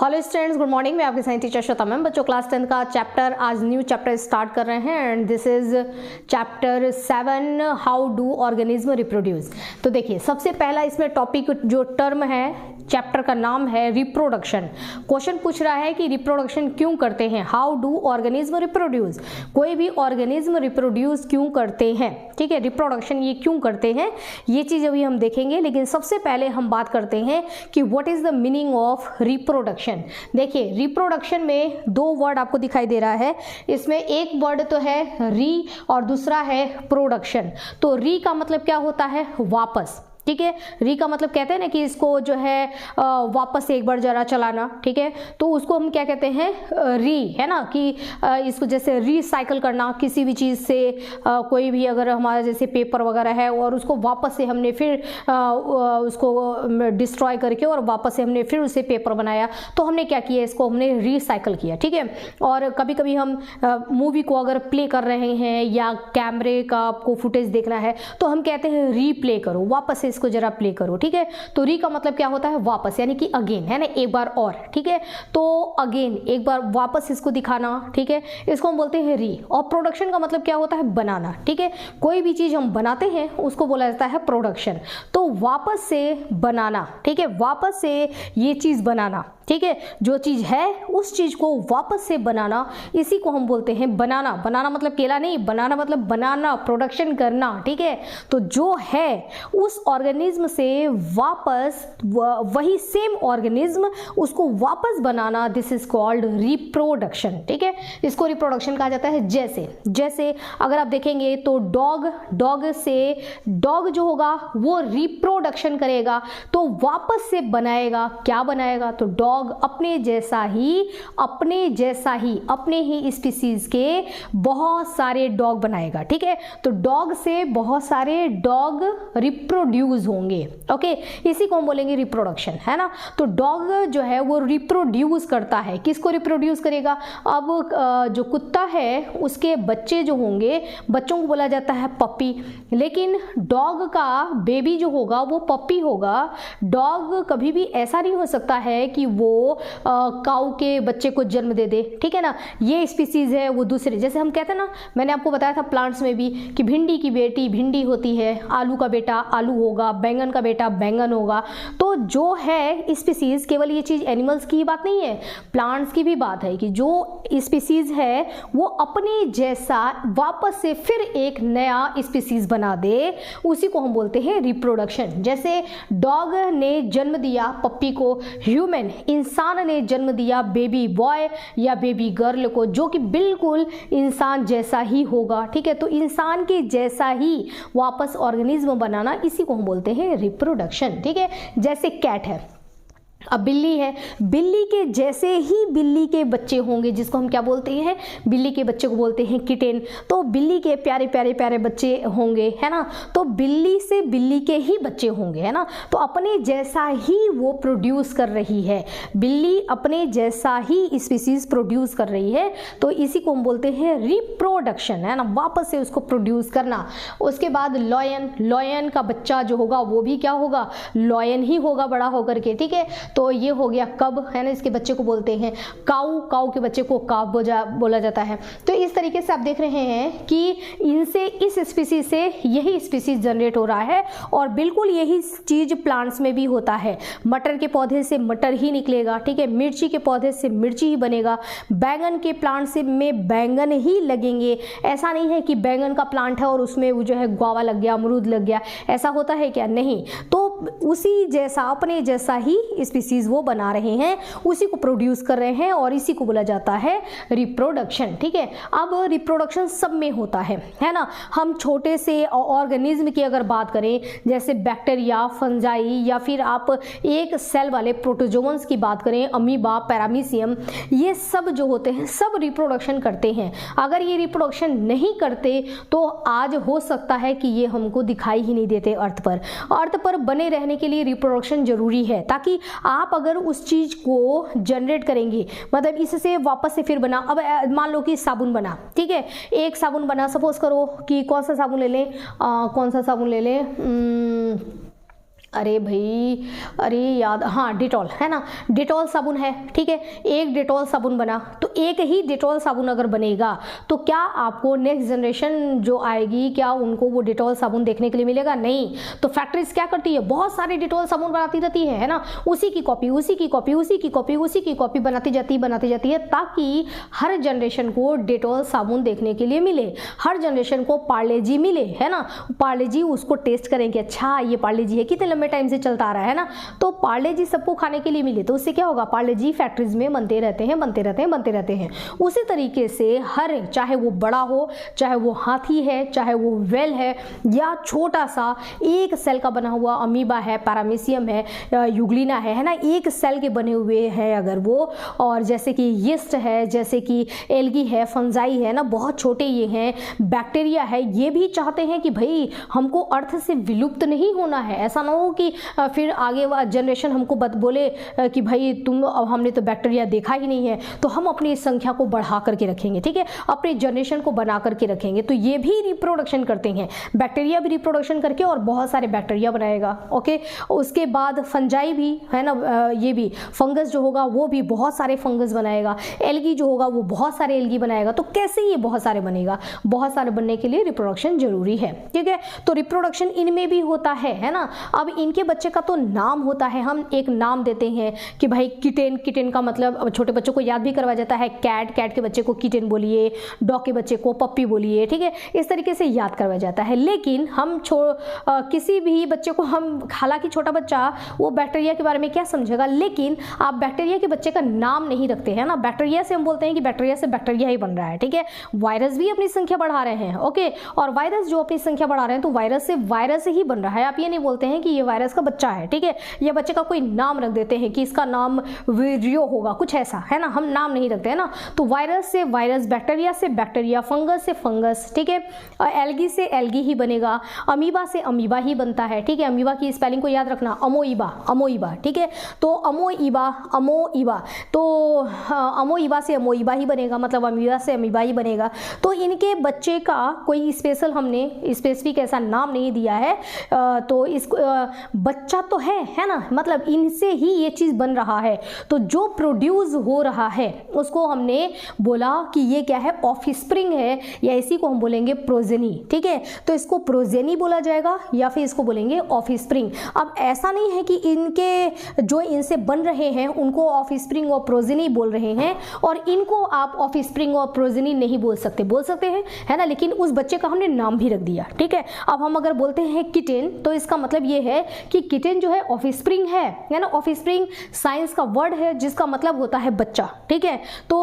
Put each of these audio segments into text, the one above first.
Hello students, good morning. मैं आपकी science teacher Shweta ma'am. बच्चों क्लास 10 का चैप्टर आज न्यू चैप्टर स्टार्ट कर रहे हैं and this is chapter 7 how do organism reproduce. तो देखिए, सबसे पहला इसमें टॉपिक जो टर्म है, चैप्टर का नाम है रिप्रोडक्शन। क्वेश्चन पूछ रहा है कि रिप्रोडक्शन क्यों करते हैं, हाउ डू ऑर्गेनिज्म रिप्रोड्यूस। कोई भी ऑर्गेनिज्म रिप्रोड्यूस क्यों करते हैं, ठीक है, रिप्रोडक्शन ये क्यों करते हैं, ये चीज अभी हम देखेंगे। लेकिन सबसे पहले हम बात करते हैं कि what is the meaning of reproduction. देखिए, रिप्रोडक्शन में दो वर्ड आपको दिखाई दे रहा है। इसमें एक वर्ड तो है री और दूसरा है प्रोडक्शन। तो री का मतलब क्या होता है, वापस, ठीक है। री का मतलब कहते हैं ना कि इसको जो है वापस से एक बार जरा चलाना, ठीक है। तो उसको हम क्या कहते हैं, री, है ना, कि इसको जैसे रिसाइकल करना किसी भी चीज़ से। कोई भी अगर हमारा जैसे पेपर वगैरह है और उसको वापस से हमने फिर उसको डिस्ट्रॉय करके और वापस से हमने फिर उसे पेपर बनाया, तो हमने क्या किया, इसको हमने रिसाइकल किया, ठीक है। और कभी कभी हम मूवी को अगर प्ले कर रहे हैं या कैमरे का आपको फुटेज देखना है तो हम कहते हैं रीप्ले करो, वापस से इसको जरा प्ले करो, ठीक है। तो री का मतलब क्या होता है, वापस, यानी कि अगेन, है ना, एक बार और, ठीक है। तो अगेन एक बार वापस इसको दिखाना, ठीक है, इसको हम बोलते हैं री। और प्रोडक्शन का मतलब क्या होता है, बनाना, ठीक है। कोई भी चीज हम बनाते हैं उसको बोला जाता है प्रोडक्शन। तो वापस से बनाना, ठीक है, वापस से ये चीज बनाना, ठीक है, जो चीज है उस चीज को वापस से बनाना, इसी को हम बोलते हैं बनाना। बनाना मतलब केला नहीं, बनाना मतलब बनाना, प्रोडक्शन करना, ठीक है। तो जो है उस ऑर्गेनिज्म से वापस वही सेम ऑर्गेनिज्म उसको वापस बनाना, दिस इज कॉल्ड रिप्रोडक्शन, ठीक है। इसको रिप्रोडक्शन कहा जाता है। जैसे अगर आप देखेंगे तो डॉग से डॉग जो होगा वो रिप्रोडक्शन करेगा तो वापस से बनाएगा, क्या बनाएगा, तो डॉग अपने ही स्पीसीज के बहुत सारे डॉग बनाएगा, ठीक है। तो डॉग से बहुत सारे डॉग रिप्रोड्यूस होंगे, ओके, इसी को हम बोलेंगे रिप्रोडक्शन, है ना। तो डॉग जो है वो रिप्रोड्यूस करता है, किसको रिप्रोड्यूस करेगा। अब जो कुत्ता है उसके बच्चे जो होंगे, बच्चों को बोला जाता है पपी, लेकिन डॉग का बेबी जो होगा वो पपी होगा। डॉग कभी भी ऐसा नहीं हो सकता है कि वो काऊ के बच्चे को जन्म दे दे, ठीक है ना। ये स्पीसीज है वो दूसरे, जैसे हम कहते हैं ना, मैंने आपको बताया था प्लांट्स में भी कि भिंडी की बेटी भिंडी होती है, आलू का बेटा आलू होगा, बैंगन का बेटा बैंगन होगा। तो जो है स्पीसीज, केवल ये चीज एनिमल्स की ही बात नहीं है, प्लांट्स की भी बात है कि जो स्पीसीज है वो अपने जैसा वापस से फिर एक नया स्पीसीज बना दे, उसी को हम बोलते हैं रिप्रोडक्शन। जैसे डॉग ने जन्म दिया पप्पी को, ह्यूमन इंसान ने जन्म दिया बेबी बॉय या बेबी गर्ल को, जो कि बिल्कुल इंसान जैसा ही होगा, ठीक है। तो इंसान के जैसा ही वापस ऑर्गेनिज्म बनाना, इसी को हम बोलते हैं रिप्रोडक्शन, ठीक है। जैसे कैट है, अब बिल्ली है, बिल्ली के जैसे ही बिल्ली के बच्चे होंगे, जिसको हम क्या बोलते हैं, बिल्ली के बच्चे को बोलते हैं किटेन। तो बिल्ली के प्यारे प्यारे प्यारे बच्चे होंगे, है ना। तो बिल्ली से बिल्ली के ही बच्चे होंगे, है ना। तो अपने जैसा ही वो प्रोड्यूस कर रही है, बिल्ली अपने जैसा ही स्पीसीज प्रोड्यूस कर रही है, तो इसी को हम बोलते हैं रिप्रोडक्शन, है ना, वापस से उसको प्रोड्यूस करना। उसके बाद लॉयन का बच्चा जो होगा वो भी क्या होगा, लॉयन ही होगा बड़ा होकर के, ठीक है। तो ये हो गया कब, है ना, इसके बच्चे को बोलते हैं काऊ के बच्चे को काव बोला जाता है। तो इस तरीके से आप देख रहे हैं कि इनसे, इस स्पीसीज से यही स्पीसीज जनरेट हो रहा है। और बिल्कुल यही चीज प्लांट्स में भी होता है। मटर के पौधे से मटर ही निकलेगा, ठीक है, मिर्ची के पौधे से मिर्ची ही बनेगा, बैंगन के प्लांट से में बैंगन ही लगेंगे। ऐसा नहीं है कि बैंगन का प्लांट है और उसमें वो जो है गुआवा लग गया, अमरूद लग गया, ऐसा होता है क्या, नहीं। तो उसी जैसा, अपने जैसा ही स्पीसीज वो बना रहे हैं, उसी को प्रोड्यूस कर रहे हैं, और इसी को बोला जाता है रिप्रोडक्शन, ठीक है। अब रिप्रोडक्शन सब में होता है ना। हम छोटे से ऑर्गेनिज्म की अगर बात करें, जैसे बैक्टीरिया, फंजाई, या फिर आप एक सेल वाले प्रोटोजोअन्स की बात करें, अमीबा, पैरामीशियम, ये सब जो होते हैं सब रिप्रोडक्शन करते हैं। अगर ये रिप्रोडक्शन नहीं करते तो आज हो सकता है कि ये हमको दिखाई ही नहीं देते अर्थ पर बने रहने के लिए रिप्रोडक्शन जरूरी है, ताकि आप अगर उस चीज को जनरेट करेंगे, मतलब इससे वापस से फिर बना, अब मान लो कि साबुन बना, ठीक है, एक साबुन बना, सपोज करो कि कौन सा साबुन ले लें, अरे भाई, अरे याद, हाँ डिटॉल है ना, डिटॉल साबुन है, ठीक है, एक डिटॉल साबुन बना, तो एक ही डिटॉल साबुन अगर बनेगा तो क्या आपको नेक्स्ट जनरेशन जो आएगी क्या उनको वो डिटॉल साबुन देखने के लिए मिलेगा? नहीं। तो फैक्ट्रीज क्या करती है, बहुत सारे डिटॉल साबुन बनाती रहती है ना, उसी की कॉपी उसी की कॉपी उसी की कॉपी उसी की कॉपी बनाती जाती है ताकि हर जनरेशन को डिटॉल साबुन देखने के लिए मिले, हर जनरेशन को पार्ले जी मिले, है ना, पार्ले जी उसको टेस्ट करेंगे, अच्छा ये पार्ले जी है, कितने लंबे टाइम से चलता आ रहा है ना, तो पार्ले जी सबको खाने के लिए मिले, तो उससे क्या होगा, पार्ले जी फैक्ट्रीज में बनते रहते हैं। उसी तरीके से हर, चाहे वो बड़ा हो, चाहे वो हाथी है, चाहे वो वेल है, या छोटा सा एक सेल का बना हुआ अमीबा है, पैरामीशियम है, यूग्लिना है ना, एक सेल के बने हुए हैं अगर वो, और जैसे कि यीस्ट है, जैसे कि एल्गी है, फंजाई है ना, बहुत छोटे ये हैं, बैक्टीरिया है, ये भी चाहते हैं कि भाई हमको अर्थ से विलुप्त नहीं होना है। ऐसा ना हो कि फिर आगे जनरेशन हमको बोले कि भाई तुम, हमने तो बैक्टीरिया देखा ही नहीं है, तो हम अपनी संख्या को बढ़ा करके रखेंगे, ठीक है, अपने जनरेशन को बना करके रखेंगे। तो ये भी रिप्रोडक्शन करते हैं, बैक्टीरिया भी रिप्रोडक्शन करके और बहुत सारे बैक्टीरिया बनाएगा, ओके। उसके बाद फंजाई भी है ना, ये भी फंगस जो होगा वो भी बहुत सारे फंगस बनाएगा, एल्गी जो होगा वो बहुत सारे एल्गी बनाएगा। तो कैसे ये बहुत सारे बनेगा, बहुत सारे बनने के लिए रिप्रोडक्शन जरूरी है, ठीक है। तो रिप्रोडक्शन इनमें भी होता है ना। अब इनके बच्चे का तो नाम होता है, हम एक नाम देते हैं कि भाई किटेन, किटेन का मतलब छोटे बच्चों को याद भी करवा जाता है, कैट, कैट के बच्चे को किटेन बोलिए, डॉग के बच्चे को पप्पी बोलिए, ठीक है, इस तरीके से याद करवाया जाता है। लेकिन हम किसी भी बच्चे को हम, हालांकि छोटा बच्चा वो बैक्टीरिया के बारे में क्या समझेगा, लेकिन आप बैक्टीरिया के बच्चे का नाम नहीं रखते हैं ना, बैक्टीरिया से हम बोलते हैं कि बैक्टीरिया से बैक्टीरिया ही बन रहा है, ठीक है। वायरस भी अपनी संख्या बढ़ा रहे हैं, ओके, और वायरस जो अपनी संख्या बढ़ा रहे हैं तो वायरस से वायरस ही बन रहा है। आप ये नहीं बोलते हैं कि ये वायरस का बच्चा है, ठीक है, ये बच्चे का कोई नाम रख देते हैं कि इसका नाम वीरियो होगा, कुछ ऐसा है ना, हम नाम नहीं रखते हैं ना। तो वायरस से वायरस, बैक्टीरिया से बैक्टीरिया, फंगस से फंगस, ठीक है, एल्गी से एल्गी ही बनेगा, अमीबा से अमीबा ही बनता है, ठीक है। अमीबा की स्पेलिंग को याद रखना, अमोइबा, अमोइबा, ठीक है। तो अमोइबा, अमोइबा, तो अमोइबा से अमोइबा ही बनेगा, मतलब अमीबा से अमीबा ही बनेगा। तो इनके बच्चे का कोई स्पेशल, हमने स्पेसिफिक ऐसा नाम नहीं दिया है, तो इस बच्चा तो है ना, मतलब इनसे ही ये चीज बन रहा है। तो जो प्रोड्यूस हो रहा है उसको हमने बोला कि ये क्या है, ऑफस्प्रिंग है, या इसी को हम बोलेंगे प्रोजेनी, ठीक है। तो इसको प्रोजेनी बोला जाएगा या फिर इसको बोलेंगे ऑफस्प्रिंग। अब ऐसा नहीं है कि इनके जो इनसे बन रहे हैं उनको ऑफस्प्रिंग और प्रोजेनी बोल रहे हैं, और इनको आप ऑफस्प्रिंग और प्रोजेनी नहीं बोल सकते हैं, है ना, लेकिन उस बच्चे का हमने नाम भी रख दिया, ठीक है। अब हम अगर बोलते हैं किटेन, तो इसका मतलब ये है कि किटेन जो है ऑफस्प्रिंग है ना, ऑफस्प्रिंग साइंस का वर्ड है जिसका मतलब होता है बच्चा, ठीक है। तो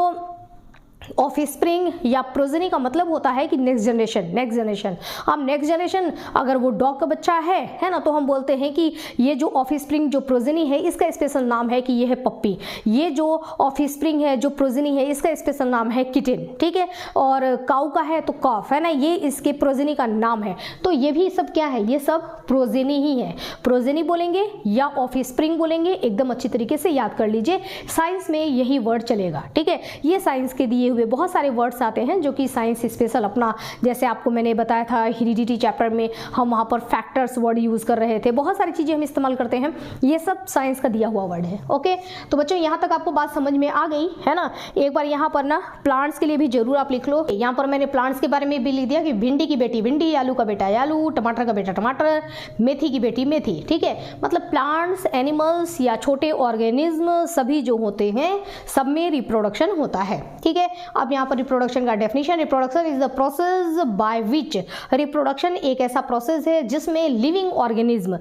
ऑफस्प्रिंग या प्रोजेनी का मतलब होता है कि नेक्स्ट जनरेशन। अब नेक्स्ट जनरेशन अगर वो डॉग का बच्चा है ना, तो हम बोलते हैं कि ये जो ऑफस्प्रिंग जो प्रोजेनी है इसका स्पेशल नाम है कि ये है पप्पी, ये जो ऑफस्प्रिंग है जो प्रोजेनी है इसका स्पेशल नाम है किटेन, ठीक है। और काऊ का है तो कॉफ, है ना, ये इसके प्रोजेनी का नाम है। तो ये भी सब क्या है, ये सब प्रोजेनी ही है, प्रोजेनी बोलेंगे या ऑफस्प्रिंग बोलेंगे, एकदम अच्छी तरीके से याद कर लीजिए, साइंस में यही वर्ड चलेगा, ठीक है। ये साइंस के दिए हुए बहुत सारे वर्ड्स आते हैं जो कि साइंस स्पेशल अपना, जैसे आपको मैंने बताया था हेरिडिटी चैप्टर में हम वहाँ पर फैक्टर्स वर्ड यूज़ कर रहे थे, बहुत सारी चीज़ें हम इस्तेमाल करते हैं, ये सब साइंस का दिया हुआ वर्ड है, ओके। तो बच्चों यहाँ तक आपको बात समझ में आ गई है ना। एक बार यहाँ पर ना प्लांट्स के लिए भी जरूर आप लिख लो, यहाँ पर मैंने प्लांट्स के बारे में भी लिख दिया कि भिंडी की बेटी भिंडी, आलू का बेटा आलू, टमाटर का बेटा टमाटर, मेथी की बेटी मेथी, ठीक है। मतलब प्लांट्स, एनिमल्स या छोटे ऑर्गेनिज्म सभी जो होते हैं सब में रिप्रोडक्शन होता है, ठीक है। अब यहाँ पर रिप्रोडक्शन का definition, reproduction is the process by which, reproduction एक ऐसा प्रोसेस है जिसमें लिविंग ऑर्गेनिज्म,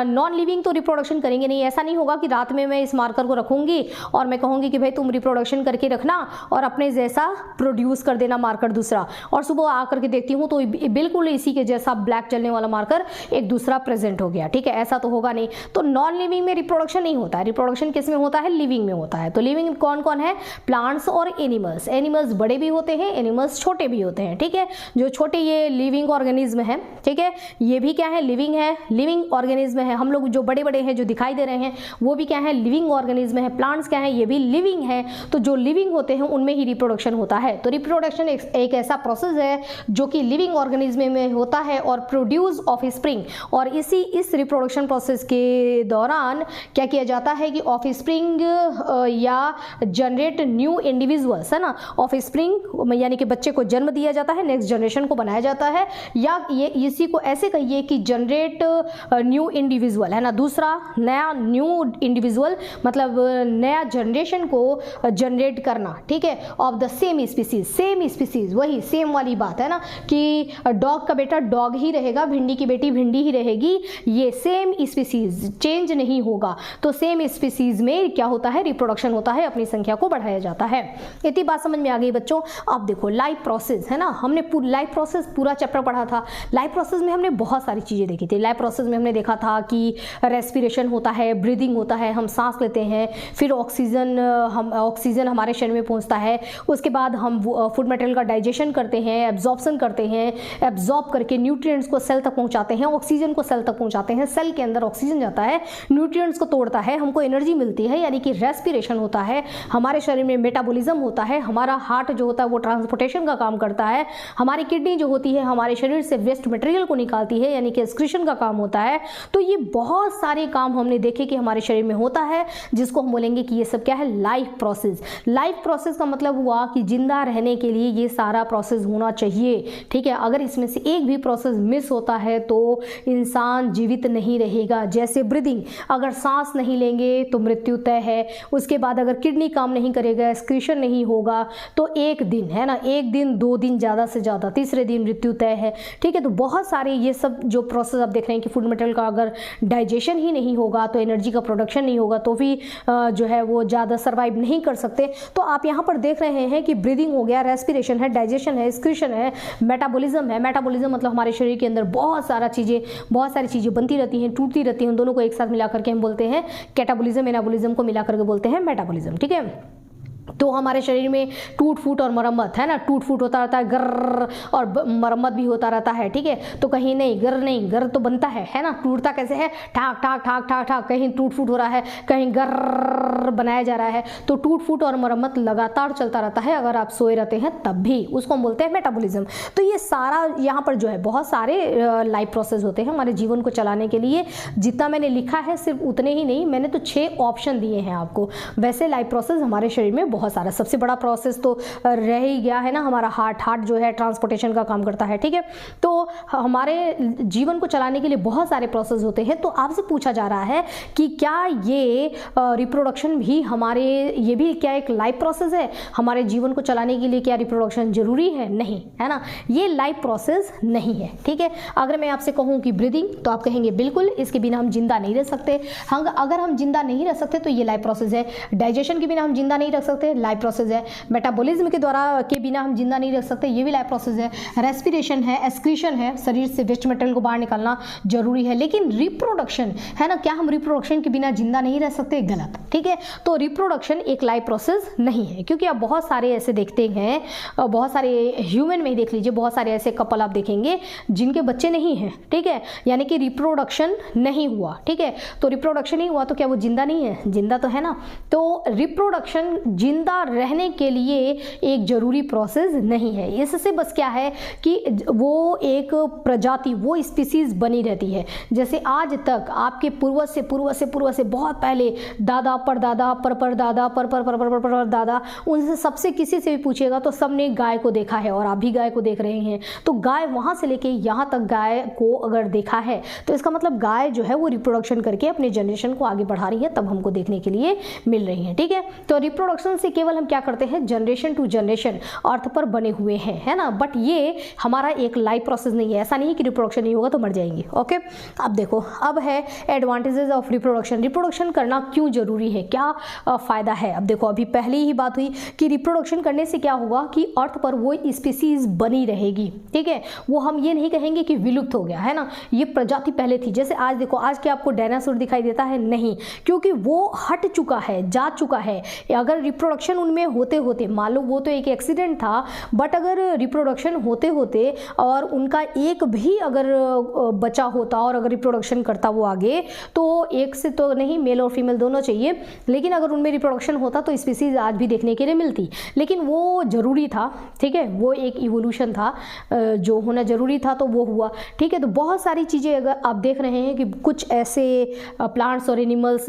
नॉन लिविंग तो रिप्रोडक्शन करेंगे नहीं। ऐसा नहीं होगा कि रात में मैं इस मार्कर को रखूंगी और मैं कहूंगी कि भाई तुम रिप्रोडक्शन करके रखना और अपने जैसा प्रोड्यूस कर देना मार्कर दूसरा, और सुबह आकर के देखती हूँ तो बिल्कुल इसी के जैसा ब्लैक चलने वाला मार्कर एक दूसरा प्रेजेंट हो गया, ठीक है, ऐसा तो होगा नहीं। तो नॉन लिविंग में रिप्रोडक्शन नहीं होता है, रिप्रोडक्शन किस में होता है, लिविंग में होता है। तो लिविंग कौन कौन है, प्लांट्स और एनिमल्स। एनिमल्स बड़े भी होते हैं, एनिमल्स छोटे भी होते हैं, ठीक है। जो छोटे ये लिविंग ऑर्गेनिज्म है, ठीक है, ये भी क्या है, लिविंग है, लिविंग ऑर्गेनिज्म है। हम लोग जो बड़े बड़े हैं जो दिखाई दे रहे हैं वो भी क्या है, लिविंग ऑर्गेनिज्म है। प्लांट्स क्या है, ये भी लिविंग है। तो जो लिविंग होते हैं उनमें ही रिप्रोडक्शन होता है। तो रिप्रोडक्शन एक ऐसा प्रोसेस है जो कि लिविंग ऑर्गेनिज्म में होता है और प्रोड्यूस ऑफस्प्रिंग। और इस रिप्रोडक्शन प्रोसेस के दौरान क्या किया जाता है कि ऑफस्प्रिंग या जनरेट न्यू इंडिविजुअल्स, है ना, ऑफस्प्रिंग यानी कि बच्चे को जन्म दिया जाता है, नेक्स्ट जनरेशन को बनाया जाता है, या ये इसी को ऐसे कहिए कि जनरेट न्यू इंडिविजुअल, है ना, दूसरा नया न्यू इंडिविजुअल मतलब नया जनरेशन को जनरेट करना, ठीक है, of the same species. Same species, वही सेम वाली बात है ना कि डॉग का बेटा डॉग ही रहेगा, भिंडी की बेटी भिंडी ही रहेगी, ये सेम स्पीसीज चेंज नहीं होगा। तो सेम स्पीसीज में क्या होता है, रिप्रोडक्शन होता है, अपनी संख्या को बढ़ाया जाता है। इतनी बात समझ में आ गई बच्चों। अब देखो लाइफ प्रोसेस, है ना, हमने लाइफ प्रोसेस पूरा चैप्टर पढ़ा था। लाइफ प्रोसेस में हमने बहुत सारी चीजें देखी थी। लाइफ प्रोसेस में हमने देखा था कि रेस्पिरेशन होता है, ब्रीदिंग होता है, हम सांस लेते हैं, फिर ऑक्सीजन हमारे शरीर में पहुंचता है, उसके बाद हम फूड मटेरियल का डाइजेशन करते हैं, एब्जॉर्प्शन करते हैं, एब्जॉर्ब करके न्यूट्रिएंट्स को सेल तक पहुंचाते हैं, ऑक्सीजन को सेल तक पहुंचाते हैं, सेल के अंदर ऑक्सीजन जाता है, न्यूट्रिएंट्स को तोड़ता है, हमको एनर्जी मिलती है, यानी कि रेस्पिरेशन होता है, हमारे शरीर में मेटाबॉलिज्म होता है, हमारा हार्ट जो होता है वो ट्रांसपोर्टेशन का काम करता है, हमारी किडनी जो होती है हमारे शरीर से वेस्ट मटेरियल को निकालती है, यानी कि एक्सक्रीशन का काम होता है। तो ये बहुत सारे काम हमने देखे कि हमारे शरीर में होता है, जिसको हम बोलेंगे कि ये सब क्या है, लाइफ प्रोसेस। लाइफ प्रोसेस का मतलब हुआ कि जिंदा रहने के लिए ये सारा प्रोसेस होना चाहिए, ठीक है। अगर इसमें से एक भी प्रोसेस मिस होता है तो इंसान जीवित नहीं रहेगा। जैसे ब्रीदिंग, अगर सांस नहीं लेंगे तो मृत्यु तय है। उसके बाद अगर किडनी काम नहीं करेगा, एक्सक्रीशन नहीं होगा, तो एक दिन, है ना, एक दिन 2 दिन ज़्यादा से ज़्यादा, तीसरे दिन मृत्यु तय है, ठीक है। तो बहुत सारे ये सब जो प्रोसेस आप देख रहे हैं कि फूड मटेरियल का अगर डाइजेशन ही नहीं होगा तो एनर्जी का प्रोडक्शन नहीं होगा, तो भी जो है वो ज़्यादा सर्वाइव नहीं कर सकते। तो आप यहाँ पर देख रहे हैं कि ब्रीदिंग हो गया, रेस्पिरेशन है, डाइजेशन है, एक्सक्रीशन है, मेटाबॉलिज्म है। मेटाबॉलिज्म मतलब हमारे शरीर के अंदर बहुत सारी चीज़ें बनती रहती हैं, टूटती रहती हैं, उन दोनों को एक साथ मिलाकर के हम बोलते हैं कैटाबॉलिज्म, एनाबॉलिज्म को मिलाकर के बोलते हैं मेटाबॉलिज्म, ठीक है। तो हमारे शरीर में टूट फूट और मरम्मत, है ना, टूट फूट होता रहता है, गर्र, और मरम्मत भी होता रहता है, ठीक है। तो कहीं नहीं गर्र तो बनता है ना, टूटता कैसे है, ठाक ठाक ठाक ठाक ठाक, कहीं टूट फूट हो रहा है, कहीं गर्र बनाया जा रहा है। तो टूट फूट और मरम्मत लगातार चलता रहता है, अगर आप सोए रहते हैं तब भी, उसको हम बोलते हैं मेटाबॉलिज्म। तो ये सारा यहाँ पर जो है बहुत सारे लाइफ प्रोसेस होते हैं हमारे जीवन को चलाने के लिए। जितना मैंने लिखा है सिर्फ उतने ही नहीं, मैंने तो 6 ऑप्शन दिए हैं आपको। वैसे लाइफ प्रोसेस हमारे शरीर में बहुत सारा, सबसे बड़ा प्रोसेस तो रह ही गया है ना हमारा हार्ट जो है ट्रांसपोर्टेशन का काम करता है, ठीक है। तो हमारे जीवन को चलाने के लिए बहुत सारे प्रोसेस होते हैं। तो आपसे पूछा जा रहा है कि क्या ये रिप्रोडक्शन भी ये भी क्या एक लाइफ प्रोसेस है, हमारे जीवन को चलाने के लिए क्या रिप्रोडक्शन जरूरी है? नहीं, है ना, ये लाइफ प्रोसेस नहीं है, ठीक है। अगर मैं आपसे कहूँ कि ब्रीदिंग, तो आप कहेंगे बिल्कुल, इसके बिना हम जिंदा नहीं रह सकते। अगर हम जिंदा नहीं रह सकते तो ये लाइफ प्रोसेस है। डाइजेशन के बिना हम जिंदा नहीं रह सकते, लाइफ प्रोसेस है। मेटाबॉलिज्म के बिना हम जिंदा नहीं रह सकते, ये भी लाइफ प्रोसेस है। रेस्पिरेशन है, एक्सक्रीशन है, शरीर से वेस्ट मटेरियल को बाहर निकालना जरूरी है। लेकिन रिप्रोडक्शन, है ना, क्या हम रिप्रोडक्शन के बिना जिंदा नहीं रह सकते? गलत, ठीक है। तो रिप्रोडक्शन एक लाइफ प्रोसेस नहीं है, क्योंकि आप बहुत सारे ऐसे देखते हैं, बहुत सारे ह्यूमन में ही देख लीजिए, बहुत सारे ऐसे कपल आप देखेंगे जिनके बच्चे नहीं हैं, ठीक है, यानी कि रिप्रोडक्शन नहीं हुआ, ठीक है। तो रिप्रोडक्शन नहीं हुआ तो क्या वो जिंदा नहीं है? जिंदा तो है ना। तो रिप्रोडक्शन जिंदा रहने के लिए एक जरूरी प्रोसेस नहीं है। इससे बस क्या है कि वो एक प्रजाति, वो स्पीसीज बनी रहती है। जैसे आज तक आपके पूर्वज से बहुत पहले दादा परदादा परदादा परदादा, उनसे सबसे किसी से भी पूछिएगा तो सबने गाय को देखा है, और आप भी गाय को देख रहे हैं। तो गाय वहां से लेके यहाँ तक गाय को अगर देखा है तो इसका मतलब गाय जो है वो रिप्रोडक्शन करके अपने जनरेशन को आगे बढ़ा रही है, तब हमको देखने के लिए मिल रही है, ठीक है। तो रिप्रोडक्शन से केवल हम क्या करते हैं, जनरेशन टू जनरेशन अर्थ पर बने हुए हैं, है ना, बट ये हमारा एक लाइफ प्रोसेस नहीं है। ऐसा नहीं है कि रिप्रोडक्शन नहीं होगा तो मर जाएंगे, ओके। अब देखो, अब है एडवांटेजेस ऑफ रिप्रोडक्शन। रिप्रोडक्शन करना क्यों जरूरी है, क्या फायदा है? अब देखो, अभी पहले ही बात हुई कि रिप्रोडक्शन करने से क्या होगा कि अर्थ पर वो स्पीसीज बनी रहेगी, ठीक है। वो हम ये नहीं कहेंगे कि विलुप्त हो गया, है ना, ये प्रजाति पहले थी। जैसे आज देखो, आज क्या आपको डायनासोर दिखाई देता है? नहीं, क्योंकि वो हट चुका है, जा चुका है। अगर रिप्रोडक्शन उनमें होते होते, मान लो वो तो एक एक्सीडेंट था, बट अगर रिप्रोडक्शन होते होते और उनका एक भी अगर बचा होता और अगर रिप्रोडक्शन करता वो आगे, तो एक से तो नहीं, मेल और फीमेल दोनों चाहिए, लेकिन अगर उनमें रिप्रोडक्शन होता तो स्पीसीज आज भी देखने के लिए मिलती। लेकिन वो जरूरी था, ठीक है, वो एक इवोल्यूशन था, जो होना जरूरी था तो वो हुआ, ठीक है। तो बहुत सारी चीज़ें अगर आप देख रहे हैं कि कुछ ऐसे प्लांट्स और एनिमल्स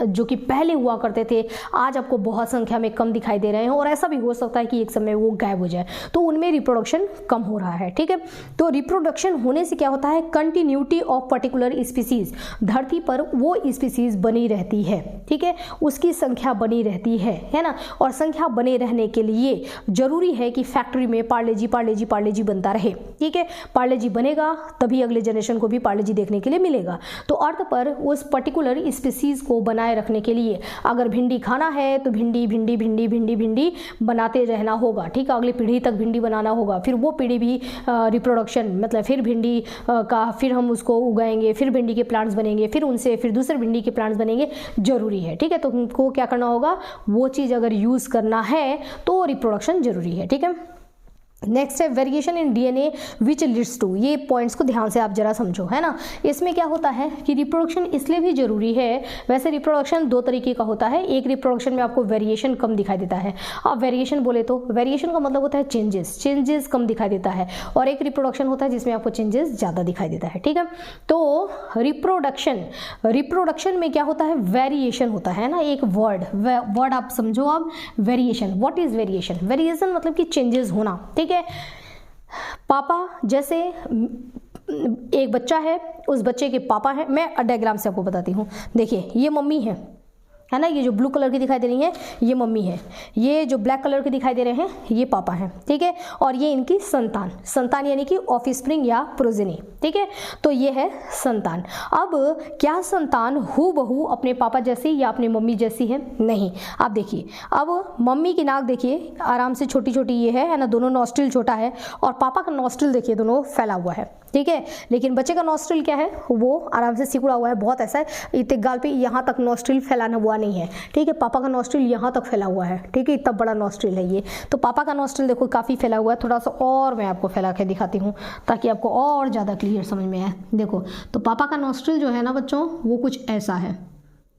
जो कि पहले हुआ करते थे आज आपको बहुत संख्या में कम दिखाई दे रहे हैं, और ऐसा भी हो सकता है कि एक समय वो गायब हो जाए, तो उनमें रिप्रोडक्शन कम हो रहा है, ठीक है। तो रिप्रोडक्शन होने से क्या होता है, कंटिन्यूटी ऑफ पर्टिकुलर स्पीसीज, धरती पर वो स्पीसीज बनी रहती है, ठीक है, उसकी संख्या बनी रहती है ना। और संख्या बने रहने के लिए जरूरी है कि फैक्ट्री में पार्ले जी बनता रहे, ठीक है। पार्ले जी बनेगा तभी अगले जनरेशन को भी पार्ले जी देखने के लिए मिलेगा। तो अर्थ पर उस पर्टिकुलर स्पीसीज को बनाए रखने के लिए अगर भिंडी खाना है तो भिंडी भिंडी भिंडी भिंडी भिंडी बनाते रहना होगा, ठीक है, अगली पीढ़ी तक भिंडी बनाना होगा, फिर वो पीढ़ी भी रिप्रोडक्शन मतलब फिर भिंडी का फिर हम उसको उगाएंगे, फिर भिंडी के प्लांट्स बनेंगे, फिर उनसे फिर दूसरे भिंडी के प्लांट्स बनेंगे, जरूरी है, ठीक है। तो उनको क्या करना होगा, वो चीज़ अगर यूज़ करना है तो रिप्रोडक्शन जरूरी है, ठीक है। नेक्स्ट है variation in DNA which leads to, ये पॉइंट्स को ध्यान से आप जरा समझो, है ना। इसमें क्या होता है कि रिप्रोडक्शन इसलिए भी जरूरी है, वैसे रिप्रोडक्शन दो तरीके का होता है, एक रिप्रोडक्शन में आपको वेरिएशन कम दिखाई देता है, आप वेरिएशन बोले तो वेरिएशन का मतलब होता है चेंजेस कम दिखाई देता है, और एक रिप्रोडक्शन होता है जिसमें आपको चेंजेस ज़्यादा दिखाई देता है, ठीक है। तो रिप्रोडक्शन में क्या होता है, वेरिएशन होता है ना, एक वर्ड आप समझो आप, variation. What is variation, variation मतलब कि चेंजेस होना, ठीक है। पापा जैसे एक बच्चा है, उस बच्चे के पापा हैं, मैं डायग्राम से आपको बताती हूँ। देखिए ये मम्मी है ना, ये जो ब्लू कलर की दिखाई दे रही है ये मम्मी है, ये जो ब्लैक कलर के दिखाई दे रहे हैं ये पापा हैं, ठीक है। और ये इनकी संतान यानी कि ऑफस्प्रिंग या प्रोजेनी, ठीक है। तो ये है संतान। अब क्या संतान हूबहू अपने पापा जैसी या अपनी मम्मी जैसी है, नहीं। आप देखिए, अब मम्मी की नाक देखिए आराम से छोटी छोटी ये है ना, दोनों नॉस्ट्रिल छोटा है, और पापा का नॉस्ट्रिल देखिए दोनों फैला हुआ है, ठीक है। लेकिन बच्चे का नॉस्ट्रिल क्या है, वो आराम से सिकुड़ा हुआ है, बहुत ऐसा है, इतने गाल पे यहाँ तक नॉस्ट्रिल फैलाना हुआ नहीं है, ठीक है। पापा का नॉस्ट्रिल यहाँ तक फैला हुआ है, ठीक है, इतना बड़ा नॉस्ट्रिल है ये। तो पापा का नॉस्ट्रिल देखो काफ़ी फैला हुआ है, थोड़ा सा और मैं आपको फैला के दिखाती हूँ ताकि आपको और ज़्यादा क्लियर समझ में आए। देखो तो पापा का नॉस्ट्रिल जो है ना बच्चों, वो कुछ ऐसा है,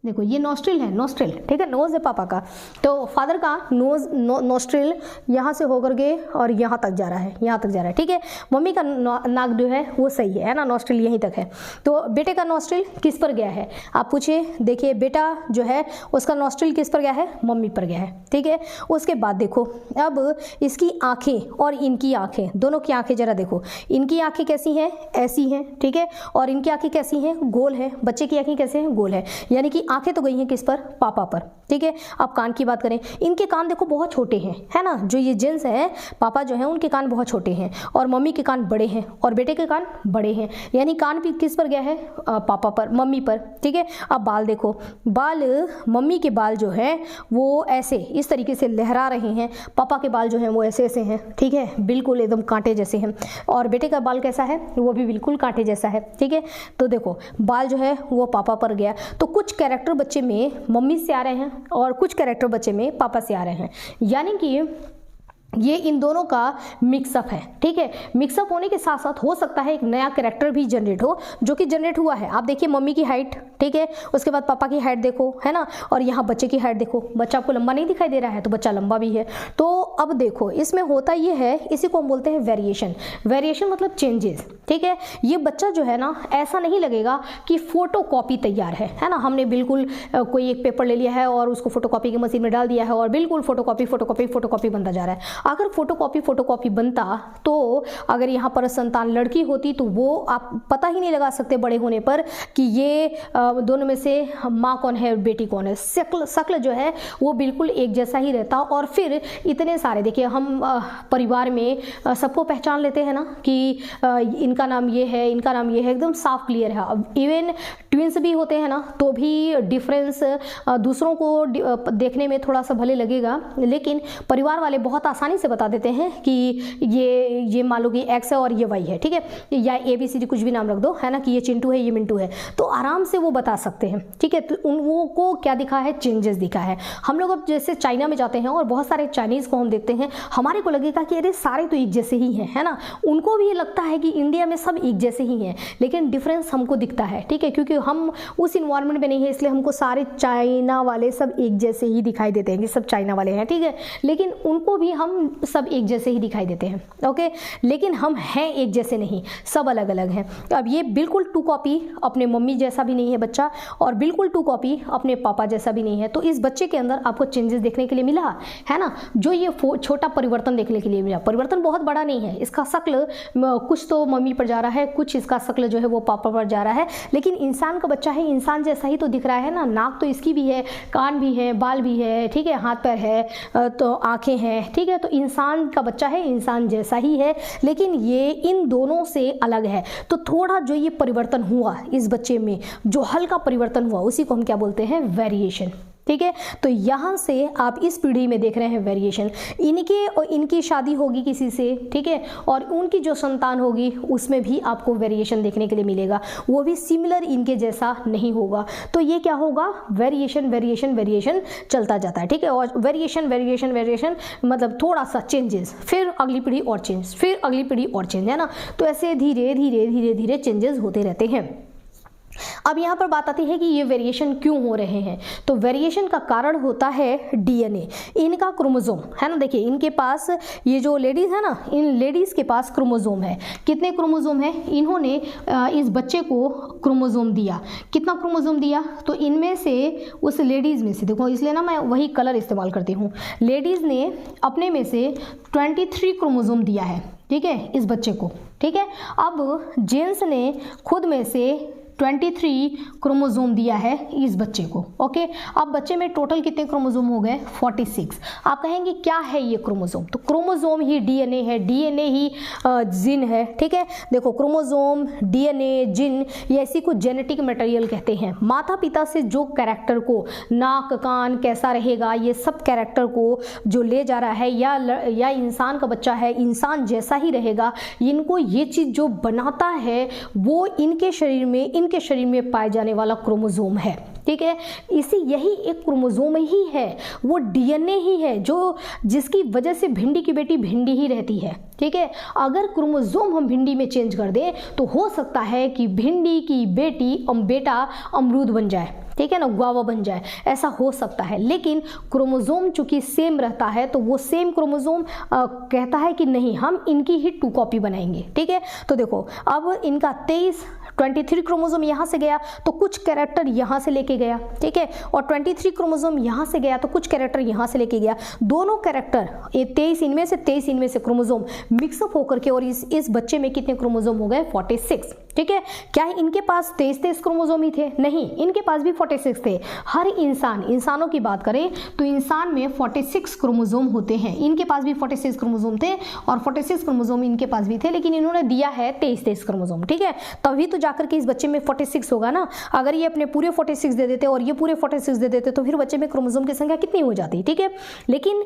देखो ये नॉस्ट्रिल है, नॉस्ट्रिल, ठीक है, नोज है पापा का। तो फादर का नॉस्ट्रिल यहाँ से होकर के और यहाँ तक जा रहा है, यहाँ तक जा रहा है, ठीक है। मम्मी का नाक जो है वो सही है ना, नॉस्ट्रिल यहीं तक है। तो बेटे का नॉस्ट्रिल किस पर गया है, आप पूछिए, देखिए बेटा जो है उसका नॉस्ट्रिल किस पर गया है, मम्मी पर गया है, ठीक है। उसके बाद देखो अब इसकी आँखें और इनकी आँखें, दोनों की आँखें जरा देखो, इनकी आँखें कैसी हैं, ऐसी हैं, ठीक है, और इनकी आँखें कैसी हैं, गोल है। बच्चे की आँखें कैसे हैं, गोल है, यानी कि आंखें तो गई हैं किस पर, पापा पर, ठीक है। अब कान की बात करें, इनके कान देखो बहुत छोटे हैं, है ना, जो ये जेंट्स हैं पापा जो हैं उनके कान बहुत छोटे हैं, और मम्मी के कान बड़े हैं, और बेटे के कान बड़े हैं, यानी कान भी किस पर गया है, पापा पर, मम्मी पर, ठीक है। अब बाल देखो, बाल मम्मी के बाल जो है वो ऐसे इस तरीके से लहरा रहे हैं, पापा के बाल जो हैं वो ऐसे ऐसे हैं, ठीक है, बिल्कुल एकदम कांटे जैसे हैं, और बेटे का बाल कैसा है, वो भी बिल्कुल कांटे जैसा है, ठीक है। तो देखो बाल जो है वो पापा पर गया। तो कुछ कैरेक्टर बच्चे में मम्मी से आ रहे हैं और कुछ कैरेक्टर बच्चे में पापा से आ रहे हैं, यानी कि ये इन दोनों का मिक्सअप है, ठीक है। मिक्सअप होने के साथ साथ हो सकता है एक नया कैरेक्टर भी जनरेट हो, जो कि जनरेट हुआ है। आप देखिए मम्मी की हाइट, ठीक है, उसके बाद पापा की हाइट देखो, है ना, और यहाँ बच्चे की हाइट देखो, बच्चा आपको लंबा नहीं दिखाई दे रहा है तो बच्चा लंबा भी है। तो अब देखो इसमें होता ये है, इसी को हम बोलते हैं वेरिएशन। वेरिएशन मतलब चेंजेस, ठीक है। ये बच्चा जो है ना, ऐसा नहीं लगेगा कि फोटो कॉपी तैयार है ना, हमने बिल्कुल कोई एक पेपर ले लिया है और उसको फोटोकॉपी की मशीन में डाल दिया है और बिल्कुल फोटोकॉपी बनता जा रहा है। अगर फोटोकॉपी बनता तो अगर यहाँ पर संतान लड़की होती तो वो आप पता ही नहीं लगा सकते बड़े होने पर कि ये दोनों में से माँ कौन है बेटी कौन है। शक्ल जो है वो बिल्कुल एक जैसा ही रहता, और फिर इतने सारे, देखिए हम परिवार में सबको पहचान लेते हैं ना कि इनका नाम ये है, इनका नाम ये है, एकदम साफ क्लियर है। अब इवन ट्विंस भी होते हैं ना तो भी डिफरेंस दूसरों को देखने में थोड़ा सा भले लगेगा, लेकिन परिवार वाले बहुत आसानी से बता देते हैं कि ये मान लो कि एक्स है और ये वाई है, ठीक है, या ABCD कुछ भी नाम रख दो, है ना, कि ये चिंटू है ये मिंटू है, तो आराम से वो बता सकते हैं, ठीक है। तो उन वो को क्या दिखा है, चेंजेस दिखा है। हम लोग अब जैसे चाइना में जाते हैं और बहुत सारे चाइनीज़ को हम देखते हैं, हमारे को लगेगा कि अरे सारे तो एक जैसे ही हैं, है ना, उनको भी ये लगता है कि इंडिया में सब एक जैसे ही हैं, लेकिन डिफरेंस हमको दिखता है, ठीक है, क्योंकि हम उस इन्वायरमेंट में नहीं है, इसलिए हमको सारे चाइना वाले सब एक जैसे ही दिखाई देते हैं कि सब चाइना वाले हैं, ठीक है, लेकिन उनको भी हम सब एक जैसे ही दिखाई देते हैं, ओके, लेकिन हम हैं एक जैसे नहीं, सब अलग अलग हैं। अब ये बिल्कुल 2 कॉपी अपने मम्मी जैसा भी नहीं है बच्चा, और बिल्कुल 2 कॉपी अपने पापा जैसा भी नहीं है। तो इस बच्चे के अंदर आपको चेंजेस देखने के लिए मिला है ना, जो ये छोटा परिवर्तन देखने के लिए मिला। परिवर्तन बहुत बड़ा नहीं है, इसका शक्ल कुछ तो मम्मी पर जा रहा है, कुछ इसका शक्ल जो है वो पापा पर जा रहा है, लेकिन इंसान का बच्चा है, इंसान जैसा ही तो दिख रहा है ना, नाक तो इसकी भी है, कान भी है, बाल भी है, ठीक है, हाथ पैर है, तो आंखें हैं, ठीक है, तो इंसान का बच्चा है, इंसान जैसा ही है, लेकिन ये इन दोनों से अलग है। तो थोड़ा जो ये परिवर्तन हुआ इस बच्चे में, जो हल्का परिवर्तन हुआ, उसी को हम क्या बोलते हैं, वेरिएशन, ठीक है। तो यहाँ से आप इस पीढ़ी में देख रहे हैं वेरिएशन, इनके और इनकी शादी होगी किसी से, ठीक है, और उनकी जो संतान होगी उसमें भी आपको वेरिएशन देखने के लिए मिलेगा, वो भी सिमिलर इनके जैसा नहीं होगा। तो ये क्या होगा, वेरिएशन वेरिएशन वेरिएशन चलता जाता है, ठीक है, और वेरिएशन वेरिएशन वेरिएशन मतलब थोड़ा सा चेंजेस, फिर अगली पीढ़ी और चेंज, फिर अगली पीढ़ी और चेंज, है ना। तो ऐसे धीरे धीरे धीरे धीरे चेंजेस होते रहते हैं। अब यहाँ पर बात आती है कि ये वेरिएशन क्यों हो रहे हैं। तो वेरिएशन का कारण होता है डीएनए, इनका क्रोमोसोम, है ना। देखिए इनके पास ये जो लेडीज है ना, इन लेडीज के पास क्रोमोसोम है। कितने क्रोमोसोम है, इन्होंने इस बच्चे को क्रोमोसोम दिया। कितना क्रोमोसोम दिया, तो इनमें से उस लेडीज में से, देखो इसलिए ना मैं वही कलर इस्तेमाल करती हूँ, लेडीज ने अपने में से 23 क्रोमोसोम दिया है, ठीक है, इस बच्चे को, ठीक है। अब जेंट्स ने खुद में से 23 क्रोमोसोम दिया है इस बच्चे को, ओके। अब बच्चे में टोटल कितने क्रोमोसोम हो गए, 46। आप कहेंगे क्या है ये क्रोमोसोम, तो क्रोमोसोम ही डीएनए है, डीएनए ही जिन है, ठीक है। देखो क्रोमोसोम, डीएनए, जिन, ये ऐसी कुछ जेनेटिक मटेरियल कहते हैं। माता पिता से जो कैरेक्टर को, नाक कान कैसा रहेगा, ये सब कैरेक्टर को जो ले जा रहा है, या इंसान का बच्चा है इंसान जैसा ही रहेगा, इनको ये चीज़ जो बनाता है वो इनके शरीर में पाए जाने वाला क्रोमोसोम है, ठीक है। यही एक क्रोमोसोम ही है, वो डीएनए ही है, जो जिसकी वजह से भिंडी की बेटी भिंडी ही रहती है, ठीक है। अगर क्रोमोसोम हम भिंडी में चेंज कर दें तो हो सकता है कि भिंडी की बेटा अमरूद बन जाए, ठीक है ना, गुआवा बन जाए, ऐसा हो सकता है। लेकिन क्रोमोसोम चूंकि सेम रहता है तो वो सेम क्रोमोसोम कहता है कि नहीं, हम इनकी ही 2 कॉपी बनाएंगे, ठीक है। तो देखो अब इनका 23 क्रोमोसोम यहाँ से गया तो कुछ कैरेक्टर यहाँ से लेके गया, ठीक है, और 23 क्रोमोसोम यहाँ से गया तो कुछ कैरेक्टर यहाँ से लेके गया। दोनों कैरेक्टर 23 इनमें से क्रोमोसोम मिक्सअप होकर के, और इस बच्चे में कितने क्रोमोसोम हो गए, 46, ठीक है। क्या इनके पास 23 क्रोमोसोम ही थे, नहीं, इनके पास भी 46 थे। हर इंसानों की बात करें तो इंसान में 46 क्रोमोसोम होते हैं, इनके पास भी 46 क्रोमोसोम थे और 46 क्रोमोसोम इनके पास भी थे, लेकिन इन्होंने दिया है 23 क्रोमोसोम, ठीक है। तभी तो जाकर के इस बच्चे में 46 होगा ना। अगर ये अपने पूरे 46 दे देते और ये पूरे 46 दे देते तो फिर बच्चे में क्रोमोसोम की संख्या कितनी हो जाती, ठीक है। लेकिन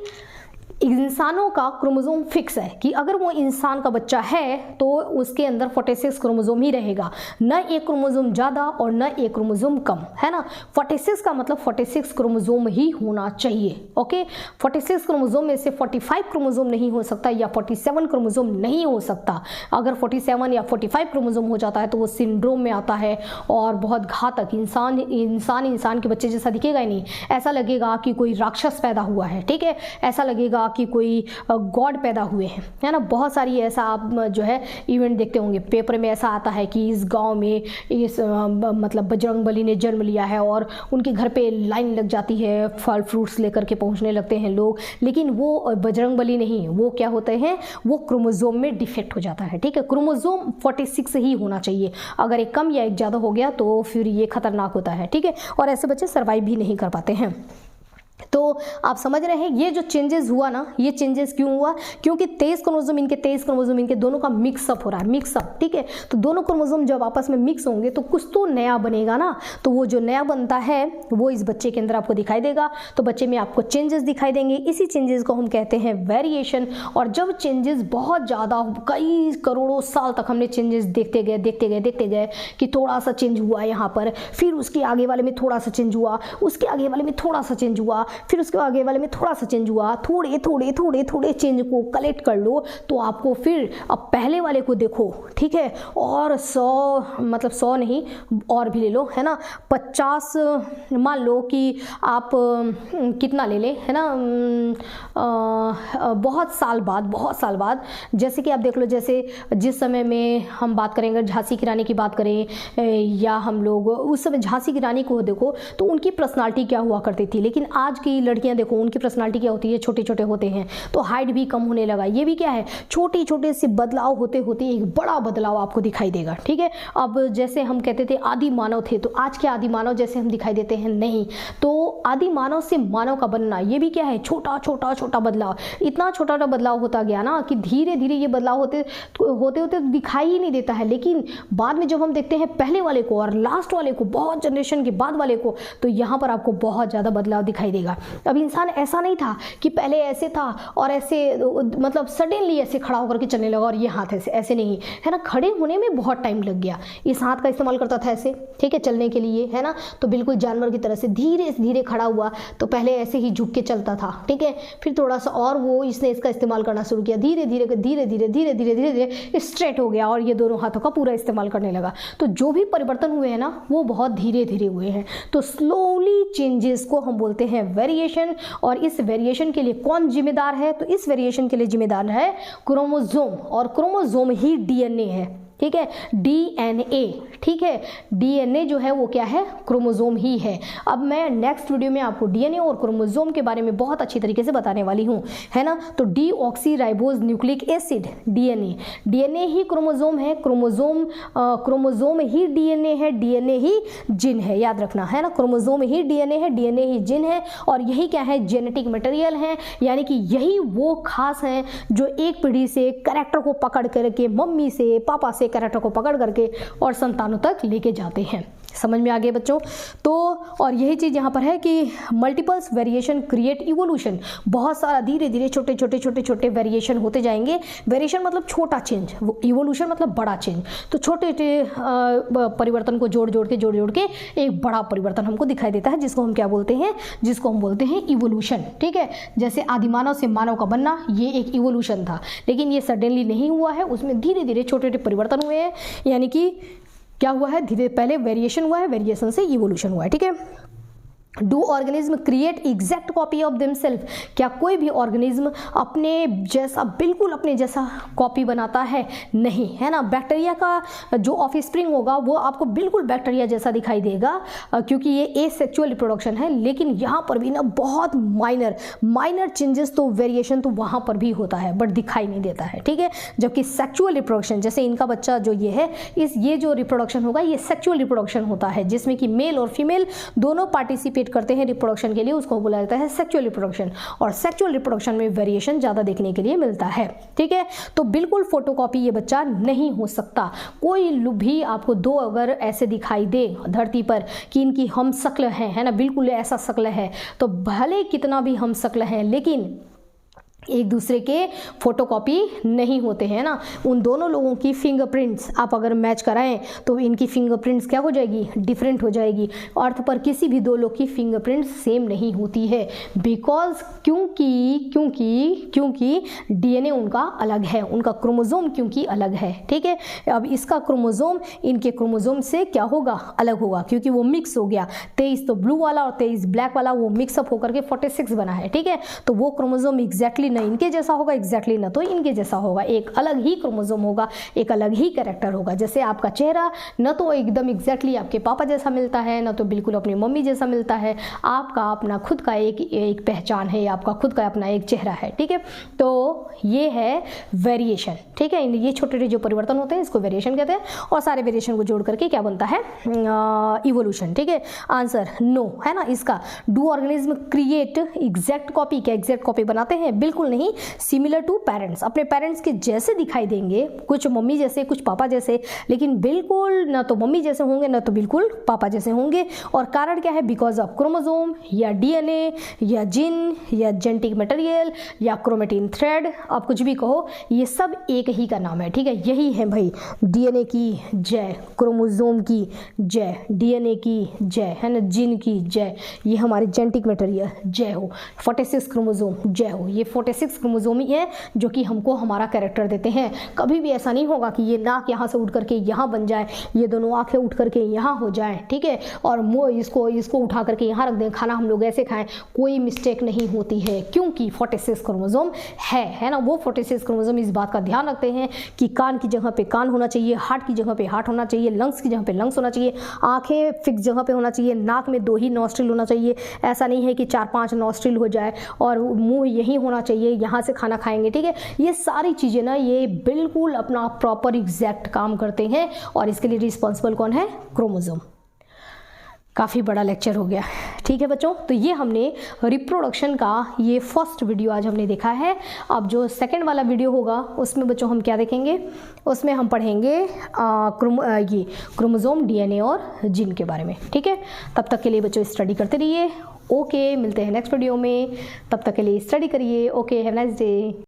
इंसानों का क्रोमोसोम फिक्स है कि अगर वो इंसान का बच्चा है तो उसके अंदर 46 क्रोमोसोम ही रहेगा, न एक क्रोमोसोम ज़्यादा और न एक क्रोमोसोम कम, है ना। 46 का मतलब 46 क्रोमोसोम ही होना चाहिए, ओके। 46 क्रोमोसोम में से 45 क्रोमोसोम नहीं हो सकता या 47 क्रोमोसोम नहीं हो सकता। अगर 47 या 45 क्रोमोसोम हो जाता है तो वो सिंड्रोम में आता है और बहुत घातक, इंसान के बच्चे जैसा दिखेगा ही नहीं, ऐसा लगेगा कि कोई राक्षस पैदा हुआ है, ठीक है, ऐसा लगेगा कि कोई गॉड पैदा हुए हैं, है ना। बहुत सारी ऐसा आप जो है इवेंट देखते होंगे, पेपर में ऐसा आता है कि इस गांव में इस मतलब बजरंगबली ने जन्म लिया है और उनके घर पे लाइन लग जाती है, फल फ्रूट्स लेकर के पहुंचने लगते हैं लोग, लेकिन वो बजरंगबली नहीं, वो क्या होते हैं, वो क्रोमोसोम में डिफेक्ट हो जाता है, ठीक है। क्रोमोसोम 46 ही होना चाहिए, अगर एक कम या एक ज़्यादा हो गया तो फिर ये खतरनाक होता है, ठीक है, और ऐसे बच्चे सर्वाइव भी नहीं कर पाते हैं। तो आप समझ रहे हैं ये जो चेंजेस हुआ ना, ये चेंजेस क्यों हुआ? क्योंकि 23 क्रोमोसोम इनके दोनों का मिक्सअप हो रहा है, मिक्सअप, ठीक है। तो दोनों क्रोमोसोम जब आपस में मिक्स होंगे तो कुछ तो नया बनेगा ना, तो वो जो नया बनता है वो इस बच्चे के अंदर आपको दिखाई देगा। तो बच्चे में आपको चेंजेस दिखाई देंगे, इसी चेंजेस को हम कहते हैं वेरिएशन। और जब चेंजेस बहुत ज़्यादा, कई करोड़ों साल तक हमने चेंजेस देखते गए कि थोड़ा सा चेंज हुआ यहाँ पर, फिर उसके आगे वाले में थोड़ा सा चेंज हुआ, उसके आगे वाले में थोड़ा सा चेंज हुआ, फिर उसके आगे वाले में थोड़ा सा चेंज हुआ, थोड़े चेंज को कलेक्ट कर लो तो आपको फिर अब पहले वाले को देखो, ठीक है। और 100 नहीं और भी ले लो, है ना, 50 मान लो कि आप कितना ले ले, है ना, बहुत साल बाद, जैसे कि आप देख लो, जैसे जिस समय में हम बात करेंगे झांसी की रानी की बात करें, या हम लोग उस समय झांसी की रानी को देखो तो उनकी पर्सनालिटी क्या हुआ करती थी, लेकिन आज की लड़कियां देखो उनकी पर्सनालिटी क्या होती है, छोटे होते हैं, तो हाइट भी कम होने लगा। ये भी क्या है, छोटे से बदलाव होते एक बड़ा बदलाव आपको दिखाई देगा, ठीक है। अब जैसे हम कहते थे आदि मानव थे, तो आज के आदि मानव जैसे हम दिखाई देते हैं नहीं। तो आदि मानव से मानव का बनना, ये भी क्या है, छोटा बदलाव। इतना छोटा बदलाव होता गया ना कि धीरे धीरे ये बदलाव होते दिखाई ही नहीं देता है, लेकिन बाद में जब हम देखते हैं पहले वाले को और लास्ट वाले को, बहुत जनरेशन के बाद वाले को, तो यहाँ पर आपको बहुत ज़्यादा बदलाव दिखाई देगा। अब इंसान ऐसा नहीं था कि पहले ऐसे था और ऐसे मतलब सडनली ऐसे खड़ा होकर के चलने लगा और ये हाथ ऐसे नहीं, है ना, खड़े होने में बहुत टाइम लग गया। इस हाथ का इस्तेमाल करता था ऐसे, ठीक है, चलने के लिए, है ना, तो बिल्कुल जानवर की तरह से धीरे खड़ा हुआ, तो पहले ऐसे ही झुक के चलता था, ठीक है, फिर थोड़ा सा और वो इसने इसका इस्तेमाल करना शुरू किया, धीरे धीरे स्ट्रेट हो गया और ये दोनों हाथों का पूरा इस्तेमाल करने लगा। तो जो भी परिवर्तन हुए हैं ना वो बहुत धीरे हुए हैं। तो स्लोली चेंजेस को हम बोलते हैं वेरिएशन। और इस वेरिएशन के लिए कौन जिम्मेदार है? तो इस वेरिएशन के लिए जिम्मेदार है क्रोमोसोम, और क्रोमोसोम ही डीएनए है, ठीक है, डीएनए, ठीक है, डीएनए जो है वो क्या है, क्रोमोसोम ही है। अब मैं नेक्स्ट वीडियो में आपको डीएनए और क्रोमोसोम के बारे में बहुत अच्छी तरीके से बताने वाली हूँ, है ना। तो डीऑक्सीराइबोज न्यूक्लिक एसिड, डीएनए ही क्रोमोसोम है, क्रोमोसोम ही डीएनए है, डीएनए ही जीन है, याद रखना, है ना, क्रोमोसोम ही डीएनए है, डीएनए ही जीन है। और यही क्या है, जेनेटिक मटेरियल है, यानी कि यही वो खास हैं जो एक पीढ़ी से कैरेक्टर को पकड़ करके, मम्मी से पापा से कैरेक्टर को पकड़ करके और संतानों तक लेके जाते हैं। समझ में आ गए बच्चों? तो और यही चीज यहाँ पर है कि मल्टीपल्स वेरिएशन क्रिएट इवोल्यूशन, बहुत सारा धीरे छोटे वेरिएशन होते जाएंगे। वेरिएशन मतलब छोटा चेंज, इवोल्यूशन मतलब बड़ा चेंज। तो छोटे परिवर्तन को जोड़ के एक बड़ा परिवर्तन हमको दिखाई देता है, जिसको हम क्या बोलते हैं, जिसको हम बोलते हैं इवोल्यूशन, ठीक है। जैसे आदिमानव से मानव का बनना, ये एक इवोल्यूशन था, लेकिन ये सडनली नहीं हुआ है, उसमें धीरे छोटे परिवर्तन हुए हैं, यानी कि क्या हुआ है, धीरे पहले वेरिएशन हुआ है, वेरिएशन से इवोल्यूशन हुआ है, ठीक है। Do organism create exact copy of themself, क्या कोई भी ऑर्गेनिज्म अपने जैसा, बिल्कुल अपने जैसा कॉपी बनाता है? नहीं, है ना। बैक्टीरिया का जो ऑफस्प्रिंग होगा वो आपको बिल्कुल बैक्टीरिया जैसा दिखाई देगा, क्योंकि ये एसेक्सुअल रिप्रोडक्शन है। लेकिन यहाँ पर भी ना बहुत माइनर चेंजेस, तो वेरिएशन तो वहाँ पर भी होता है बट दिखाई नहीं देता है, ठीक है। जबकि सेक्सुअल रिप्रोडक्शन, जैसे इनका बच्चा जो ये है, ये जो रिप्रोडक्शन होगा ये सेक्सुअल रिप्रोडक्शन होता है, जिसमें कि मेल और फीमेल दोनों पार्टिसिपेट करते हैं रिप्रोडक्शन के लिए, उसको बोला जाता है सेक्सुअल रिप्रोडक्शन। और सेक्सुअल रिप्रोडक्शन में वेरिएशन ज्यादा देखने के लिए मिलता है, ठीक है। तो बिल्कुल फोटोकॉपी ये बच्चा नहीं हो सकता। कोई भी आपको दो अगर ऐसे दिखाई दे धरती पर कि इनकी हम शक्ल है ना, बिल्कुल ऐसा शक्ल है, तो भले कितना भी हम शक्ल है, लेकिन एक दूसरे के फोटोकॉपी नहीं होते हैं ना। उन दोनों लोगों की फिंगरप्रिंट्स आप अगर मैच कराएं तो इनकी फिंगरप्रिंट्स क्या हो जाएगी, डिफरेंट हो जाएगी। अर्थ पर किसी भी दो लोग की फिंगरप्रिंट्स सेम नहीं होती है, बिकॉज क्योंकि डीएनए उनका अलग है, उनका क्रोमोसोम क्योंकि अलग है, ठीक है। अब इसका क्रोमोसोम इनके क्रोमोसोम से क्या होगा, अलग होगा, क्योंकि वो मिक्स हो गया। 23 तो ब्लू वाला और 23 ब्लैक वाला, वो मिक्सअप होकर के 46 बना है, ठीक है। तो वो क्रोमोसोम एग्जैक्टली एग्जैक्टली ना इनके जैसा होगा, एग्जैक्टली ना तो इनके जैसा होगा, एक अलग ही क्रोमोसोम होगा, एक अलग ही कैरेक्टर होगा। जैसे आपका चेहरा न तो एकदम एग्जैक्टली आपके पापा जैसा मिलता है, ना तो बिल्कुल अपनी मम्मी जैसा मिलता है, आपका अपना खुद का एक पहचान है, आपका खुद का अपना एक चेहरा है, ठीक है। तो ये है वेरिएशन, ठीक है। ये छोटे छोटे जो परिवर्तन होते हैं इसको वेरिएशन कहते हैं, और सारे वेरिएशन को जोड़ करके क्या बनता है, इवोल्यूशन, ठीक है। आंसर नो है ना इसका। Do organism create exact copy, क्या एग्जैक्ट कॉपी बनाते हैं? बिल्कुल नहीं। सिमिलर टू पेरेंट्स, अपने पेरेंट्स के जैसे दिखाई देंगे, कुछ मम्मी जैसे कुछ पापा जैसे, लेकिन बिल्कुल ना तो मम्मी जैसे होंगे ना तो बिल्कुल पापा जैसे होंगे। और कारण क्या है? बिकॉज ऑफ क्रोमोसोम या डीएनए या जिन या जेनेटिक मटेरियल या क्रोमेटिन थ्रेड, आप कुछ भी कहो, ये सब एक ही का नाम है, ठीक है। यही है भाई, डीएनए की जय, क्रोमोसोम की जय, डीएनए की जय, है ना, जिन की जय, ये हमारे जेनेटिक मटेरियल जय हो, 46 क्रोमोसोम जय हो। ये 46 क्रोमोसोम ही है जो कि हमको हमारा कैरेक्टर देते हैं। कभी भी ऐसा नहीं होगा कि ये नाक यहाँ से उठ करके यहाँ बन जाए, ये दोनों आंखें उठ करके यहाँ हो जाए, ठीक है, और मुँह इसको उठा करके यहाँ रख दें, खाना हम लोग ऐसे खाएं, कोई मिस्टेक नहीं होती है, क्योंकि 46 क्रोमोसोम है ना। वो 46 क्रोमोसोम इस बात का ध्यान रखते हैं कि कान की जगह पे कान होना चाहिए, हार्ट की जगह पे हार्ट होना चाहिए, लंग्स की जगह पे लंग्स होना चाहिए, आंखें फिक्स जगह पे होना चाहिए, नाक में 2 ही नॉस्ट्रिल होना चाहिए। ऐसा नहीं है कि 4-5 नॉस्ट्रिल हो जाए, और मुंह यही होना चाहिए, यहाँ से खाना खाएंगे, ठीक है। ये सारी चीज़ें ना ये बिल्कुल अपना प्रॉपर एग्जैक्ट काम करते हैं, और इसके लिए रिस्पॉन्सिबल कौन है? क्रोमोसोम। काफ़ी बड़ा लेक्चर हो गया, ठीक है बच्चों। तो ये हमने रिप्रोडक्शन का ये फर्स्ट वीडियो आज हमने देखा है। अब जो सेकंड वाला वीडियो होगा उसमें बच्चों हम क्या देखेंगे? उसमें हम पढ़ेंगे ये क्रोमोसोम, डीएनए और जीन के बारे में, ठीक है। तब तक के लिए बच्चों स्टडी करते रहिए। ओके, मिलते हैं नेक्स्ट वीडियो में, तब तक के लिए स्टडी करिए। Okay, have a nice day.